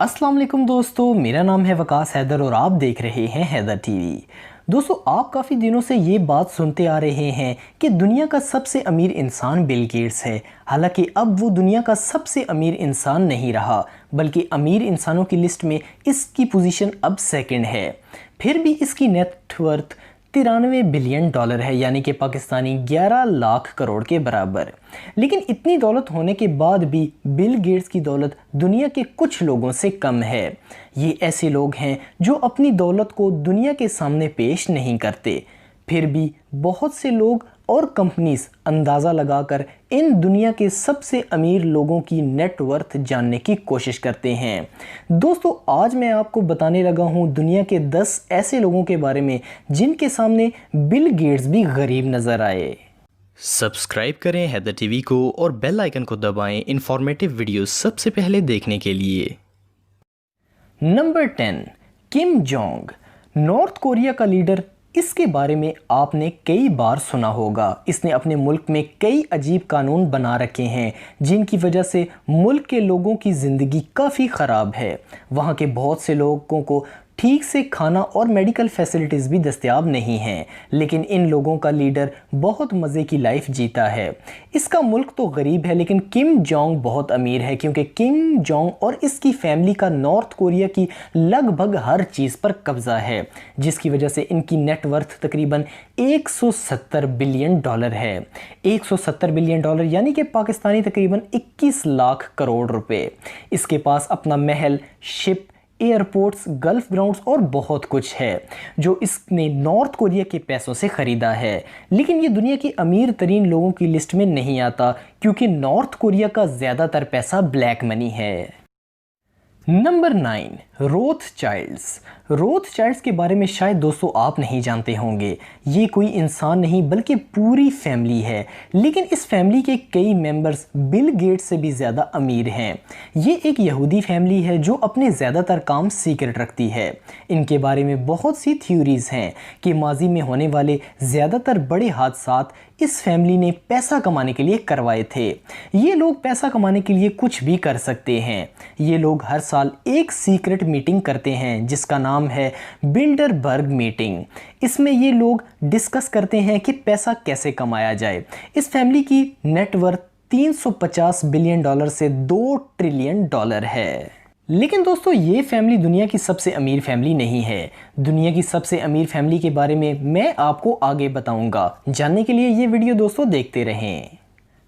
अस्सलाम वालेकुम दोस्तों, मेरा नाम है वकास हैदर और आप देख रहे हैं हैदर टीवी। दोस्तों, आप काफ़ी दिनों से ये बात सुनते आ रहे हैं कि दुनिया का सबसे अमीर इंसान बिल गेट्स है। हालांकि अब वो दुनिया का सबसे अमीर इंसान नहीं रहा, बल्कि अमीर इंसानों की लिस्ट में इसकी पोजीशन अब सेकंड है। फिर भी इसकी नेटवर्थ 93 बिलियन डॉलर है, यानी कि पाकिस्तानी 11 लाख करोड़ के बराबर। लेकिन इतनी दौलत होने के बाद भी बिल गेट्स की दौलत दुनिया के कुछ लोगों से कम है। ये ऐसे लोग हैं जो अपनी दौलत को दुनिया के सामने पेश नहीं करते। फिर भी बहुत से लोग और कंपनीज अंदाज़ा लगाकर इन दुनिया के सबसे अमीर लोगों की नेटवर्थ जानने की कोशिश करते हैं। दोस्तों, आज मैं आपको बताने लगा हूं दुनिया के 10 ऐसे लोगों के बारे में जिनके सामने बिल गेट्स भी गरीब नज़र आए। सब्सक्राइब करें हैदर टीवी को और बेल आइकन को दबाएं इंफॉर्मेटिव वीडियो सबसे पहले देखने के लिए। Number 10, Kim Jong, north Korea का लीडर। इसके बारे में आपने कई बार सुना होगा। इसने अपने मुल्क में कई अजीब कानून बना रखे हैं जिनकी वजह से मुल्क के लोगों की ज़िंदगी काफ़ी ख़राब है। वहाँ के बहुत से लोगों को ठीक से खाना और मेडिकल फैसिलिटीज़ भी दस्तयाब नहीं हैं, लेकिन इन लोगों का लीडर बहुत मज़े की लाइफ जीता है। इसका मुल्क तो गरीब है, लेकिन किम जोंग बहुत अमीर है, क्योंकि किम जोंग और इसकी फैमिली का नॉर्थ कोरिया की लगभग हर चीज़ पर कब्ज़ा है, जिसकी वजह से इनकी नेटवर्थ तकरीबन 170 बिलियन डॉलर है। 170 बिलियन डॉलर यानी कि पाकिस्तानी तकरीबन 21 लाख करोड़ रुपए। इसके पास अपना महल, शिप, एयरपोर्ट्स, गल्फ ग्राउंड्स और बहुत कुछ है जो इसने नॉर्थ कोरिया के पैसों से ख़रीदा है। लेकिन ये दुनिया की अमीर तरीन लोगों की लिस्ट में नहीं आता, क्योंकि नॉर्थ कोरिया का ज़्यादातर पैसा ब्लैक मनी है। नंबर 9, रोथचाइल्ड्स। रोथचाइल्ड्स के बारे में शायद दोस्तों आप नहीं जानते होंगे। ये कोई इंसान नहीं बल्कि पूरी फैमिली है, लेकिन इस फैमिली के कई मेंबर्स बिल गेट्स से भी ज़्यादा अमीर हैं। ये एक यहूदी फैमिली है जो अपने ज़्यादातर काम सीक्रेट रखती है। इनके बारे में बहुत सी थ्योरीज हैं कि माजी में होने वाले ज़्यादातर बड़े हादसात इस फैमिली ने पैसा कमाने के लिए करवाए थे। ये लोग पैसा कमाने के लिए कुछ भी कर सकते हैं। ये लोग हर साल एक सीक्रेट मीटिंग करते हैं जिसका नाम है बिल्डरबर्ग मीटिंग। इसमें ये लोग डिस्कस करते हैं कि पैसा कैसे कमाया जाए। इस फैमिली की नेटवर्थ 350 बिलियन डॉलर से 2 ट्रिलियन डॉलर है। लेकिन दोस्तों, ये फैमिली दुनिया की सबसे अमीर फैमिली नहीं है। दुनिया की सबसे अमीर फैमिली के बारे में मैं आपको आगे बताऊंगा। जानने के लिए ये वीडियो दोस्तों देखते रहें।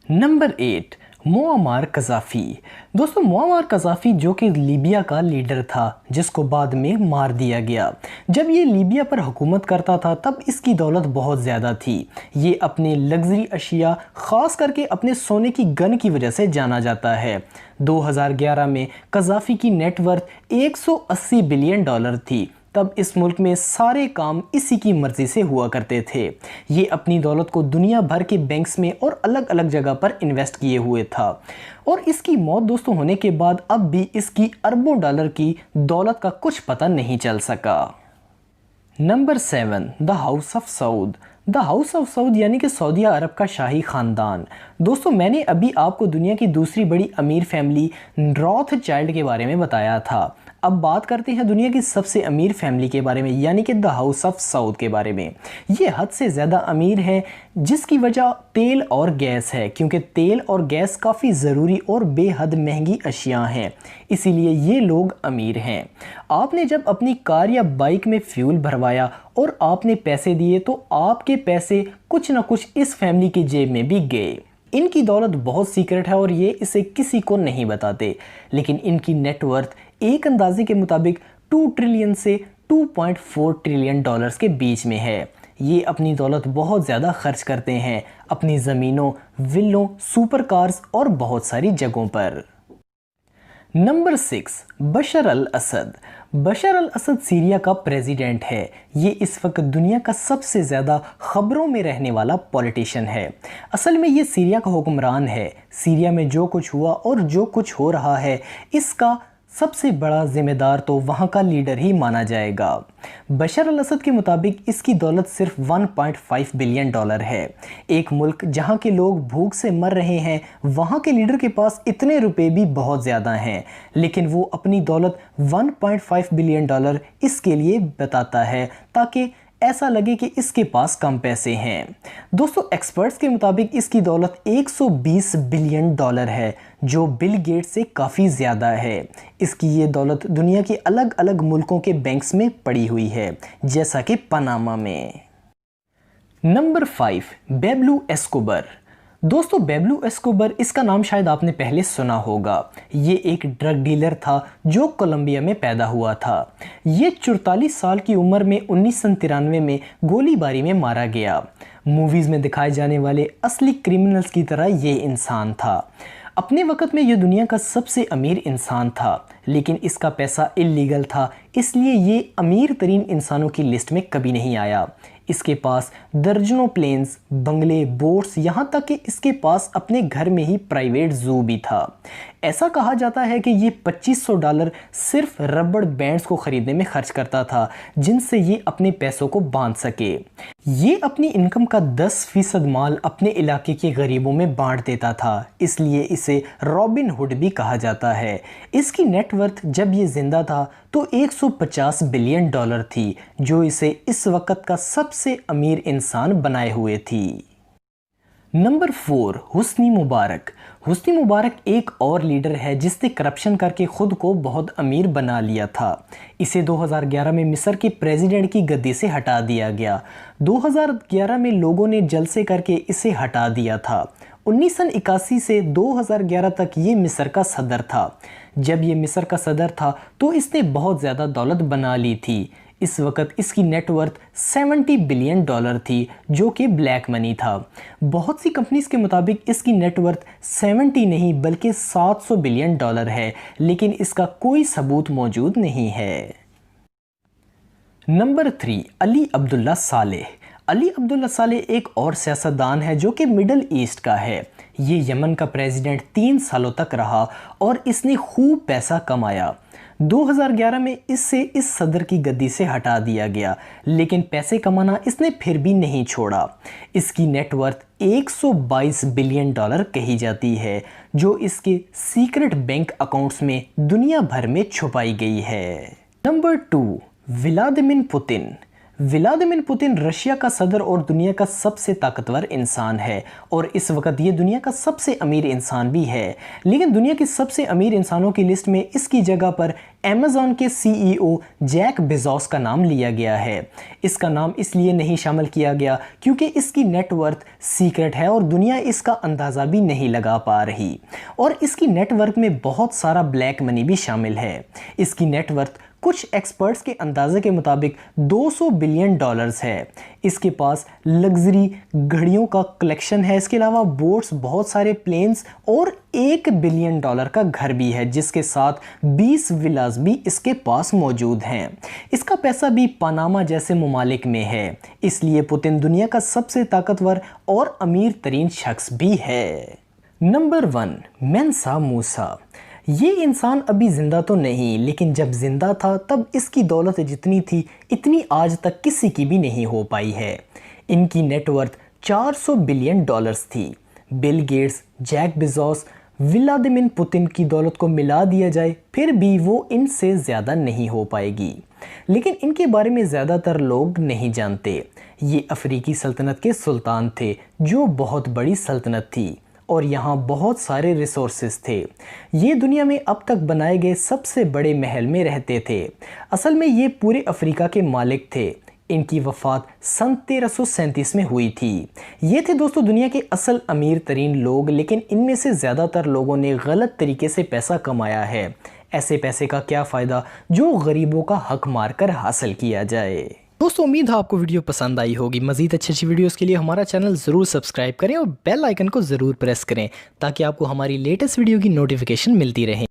Number 8, Muammar Gaddafi. दोस्तों, मुअम्मर कज़ाफ़ी जो कि लीबिया का लीडर था, जिसको बाद में मार दिया गया। जब ये लीबिया पर हुकूमत करता था तब इसकी दौलत बहुत ज़्यादा थी। ये अपने लग्जरी अशिया, ख़ास करके अपने सोने की गन की वजह से जाना जाता है। 2011 में कज़ाफ़ी की नेटवर्थ 180 बिलियन डॉलर थी। तब इस मुल्क में सारे काम इसी की मर्ज़ी से हुआ करते थे। ये अपनी दौलत को दुनिया भर के बैंक्स में और अलग अलग जगह पर इन्वेस्ट किए हुए था। और इसकी मौत दोस्तों होने के बाद अब भी इसकी अरबों डॉलर की दौलत का कुछ पता नहीं चल सका। Number 7, the house of Saud. The house of Saud यानी कि सऊदिया अरब का शाही ख़ानदान। दोस्तों, मैंने अभी आपको दुनिया की दूसरी बड़ी अमीर फैमिली रोथचाइल्ड के बारे में बताया था। अब बात करते हैं दुनिया की सबसे अमीर फैमिली के बारे में, यानी कि द हाउस ऑफ सऊद के बारे में। ये हद से ज़्यादा अमीर है, जिसकी वजह तेल और गैस है, क्योंकि तेल और गैस काफ़ी ज़रूरी और बेहद महंगी अशिया हैं, इसीलिए ये लोग अमीर हैं। आपने जब अपनी कार या बाइक में फ्यूल भरवाया और आपने पैसे दिए, तो आपके पैसे कुछ ना कुछ इस फैमिली की जेब में भी गए। इनकी दौलत बहुत सीक्रेट है और ये इसे किसी को नहीं बताते, लेकिन इनकी नेटवर्थ एक अंदाजे के मुताबिक 2 ट्रिलियन से 2.4 ट्रिलियन डॉलर्स के बीच में है। ये अपनी दौलत बहुत ज़्यादा खर्च करते हैं अपनी ज़मीनों, विलों, सुपर कार्स और बहुत सारी जगहों पर। नंबर 6, बशर अल असद। बशर अल असद सीरिया का प्रेसिडेंट है। ये इस वक्त दुनिया का सबसे ज़्यादा ख़बरों में रहने वाला पॉलिटिशियन है। असल में ये सीरिया का हुक्मरान है। सीरिया में जो कुछ हुआ और जो कुछ हो रहा है, इसका سب سے بڑا ذمہ دار تو وہاں کا لیڈر ہی مانا جائے گا۔ بشار الاسد کے مطابق اس کی دولت صرف 1.5 بلین ڈالر ہے۔ ایک ملک جہاں کے لوگ بھوک سے مر رہے ہیں، وہاں کے لیڈر کے پاس اتنے روپے بھی بہت زیادہ ہیں، لیکن وہ اپنی دولت 1.5 بلین ڈالر اس کے لیے بتاتا ہے تاکہ ایسا لگے کہ اس کے پاس کم پیسے ہیں۔ دوستو، ایکسپرٹس کے مطابق اس کی دولت 120 بلین ڈالر ہے، جو بل گیٹس سے کافی زیادہ ہے۔ اس کی یہ دولت دنیا کے الگ الگ ملکوں کے بینکس میں پڑی ہوئی ہے، جیسا کہ پاناما میں۔ Number 5، Pablo Escobar. دوستو، پیبلو ایسکوبر، اس کا نام شاید آپ نے پہلے سنا ہوگا۔ یہ ایک ڈرگ ڈیلر تھا جو کولمبیا میں پیدا ہوا تھا۔ یہ 44 سال کی عمر میں 1993 میں گولی باری میں مارا گیا۔ موویز میں دکھائے جانے والے اصلی کرمنلز کی طرح یہ انسان تھا۔ اپنے وقت میں یہ دنیا کا سب سے امیر انسان تھا، لیکن اس کا پیسہ اللیگل تھا، اس لیے یہ امیر ترین انسانوں کی لسٹ میں کبھی نہیں آیا۔ اس کے پاس درجنوں پلینز، بنگلے، بوٹس، یہاں تک کہ اس کے پاس اپنے گھر میں ہی پرائیویٹ زو بھی تھا۔ ایسا کہا جاتا ہے کہ یہ $2500 صرف ربڑ بینڈز کو خریدنے میں خرچ کرتا تھا، جن سے یہ اپنے پیسوں کو باندھ سکے۔ یہ اپنی انکم کا 10% مال اپنے علاقے کے غریبوں میں بانٹ دیتا تھا، اس لیے اسے رابن ہوڈ بھی کہا جاتا ہے۔ اس کی نیٹ ورتھ جب یہ زندہ تھا تو $150 بلین تھی، جو اسے اس وقت کا سب سے امیر انسان بنائے ہوئے تھی۔ نمبر 4، حسنی مبارک۔ حسنی مبارک ایک اور لیڈر ہے جس نے کرپشن کر کے خود کو بہت امیر بنا لیا تھا۔ اسے 2011 میں مصر کے پریزیڈنٹ کی گدی سے ہٹا دیا گیا۔ 2011 میں لوگوں نے جلسے کر کے اسے ہٹا دیا تھا۔ 1981 سے 2011 تک یہ مصر کا صدر تھا۔ جب یہ مصر کا صدر تھا تو اس نے بہت زیادہ دولت بنا لی تھی۔ اس وقت اس کی نیٹ ورتھ 70 بلین ڈالر تھی، جو کہ بلیک منی تھا۔ بہت سی کمپنیز کے مطابق اس کی نیٹ ورتھ 70 نہیں بلکہ 700 بلین ڈالر ہے، لیکن اس کا کوئی ثبوت موجود نہیں ہے۔ نمبر 3، علی عبداللہ صالح۔ علی عبداللہ صالح ایک اور سیاستدان ہے جو کہ مڈل ایسٹ کا ہے۔ یہ یمن کا پریزیڈنٹ 3 سالوں تک رہا اور اس نے خوب پیسہ کمایا۔ 2011 میں اس سے اس صدر کی گدی سے ہٹا دیا گیا، لیکن پیسے کمانا اس نے پھر بھی نہیں چھوڑا۔ اس کی نیٹ ورتھ 122 بلین ڈالر کہی جاتی ہے، جو اس کے سیکرٹ بینک اکاؤنٹس میں دنیا بھر میں چھپائی گئی ہے۔ Number 2، Vladimir Putin. Vladimir Putin Russia کا صدر اور دنیا کا سب سے طاقتور انسان ہے، اور اس وقت یہ دنیا کا سب سے امیر انسان بھی ہے۔ لیکن دنیا کے سب سے امیر انسانوں کی لسٹ میں اس کی جگہ پر ایمیزون کے CEO جیک بیزوس کا نام لیا گیا ہے۔ اس کا نام اس لیے نہیں شامل کیا گیا کیونکہ اس کی نیٹ ورتھ سیکرٹ ہے اور دنیا اس کا اندازہ بھی نہیں لگا پا رہی، اور اس کی نیٹ ورتھ میں بہت سارا بلیک منی بھی شامل ہے۔ اس کی نیٹ ورتھ کچھ ایکسپرٹس کے اندازے کے مطابق 200 بلین ڈالرز ہے۔ اس کے پاس لگژری گھڑیوں کا کلیکشن ہے، اس کے علاوہ بوٹس، بہت سارے پلینز اور $1 بلین کا گھر بھی ہے، جس کے ساتھ 20 ولاز بھی اس کے پاس موجود ہیں۔ اس کا پیسہ بھی پاناما جیسے ممالک میں ہے، اس لیے پوتن دنیا کا سب سے طاقتور اور امیر ترین شخص بھی ہے۔ نمبر 1، مینسا موسیٰ۔ یہ انسان ابھی زندہ تو نہیں، لیکن جب زندہ تھا تب اس کی دولت جتنی تھی اتنی آج تک کسی کی بھی نہیں ہو پائی ہے۔ ان کی نیٹ ورتھ 400 بلین ڈالرز تھی۔ Bill Gates, Jeff Bezos, Vladimir Putin کی دولت کو ملا دیا جائے پھر بھی وہ ان سے زیادہ نہیں ہو پائے گی، لیکن ان کے بارے میں زیادہ تر لوگ نہیں جانتے۔ یہ افریقی سلطنت کے سلطان تھے جو بہت بڑی سلطنت تھی، اور یہاں بہت سارے ریسورسز تھے۔ یہ دنیا میں اب تک بنائے گئے سب سے بڑے محل میں رہتے تھے۔ اصل میں یہ پورے افریقہ کے مالک تھے۔ ان کی وفات سن 1337 میں ہوئی تھی۔ یہ تھے دوستو دنیا کے اصل امیر ترین لوگ، لیکن ان میں سے زیادہ تر لوگوں نے غلط طریقے سے پیسہ کمایا ہے۔ ایسے پیسے کا کیا فائدہ جو غریبوں کا حق مار کر حاصل کیا جائے۔ دوستو امید ہے آپ کو ویڈیو پسند آئی ہوگی۔ مزید اچھی ویڈیوز کے لیے ہمارا چینل ضرور سبسکرائب کریں اور بیل آئیکن کو ضرور پریس کریں تاکہ آپ کو ہماری لیٹسٹ ویڈیو کی نوٹیفیکیشن ملتی رہے۔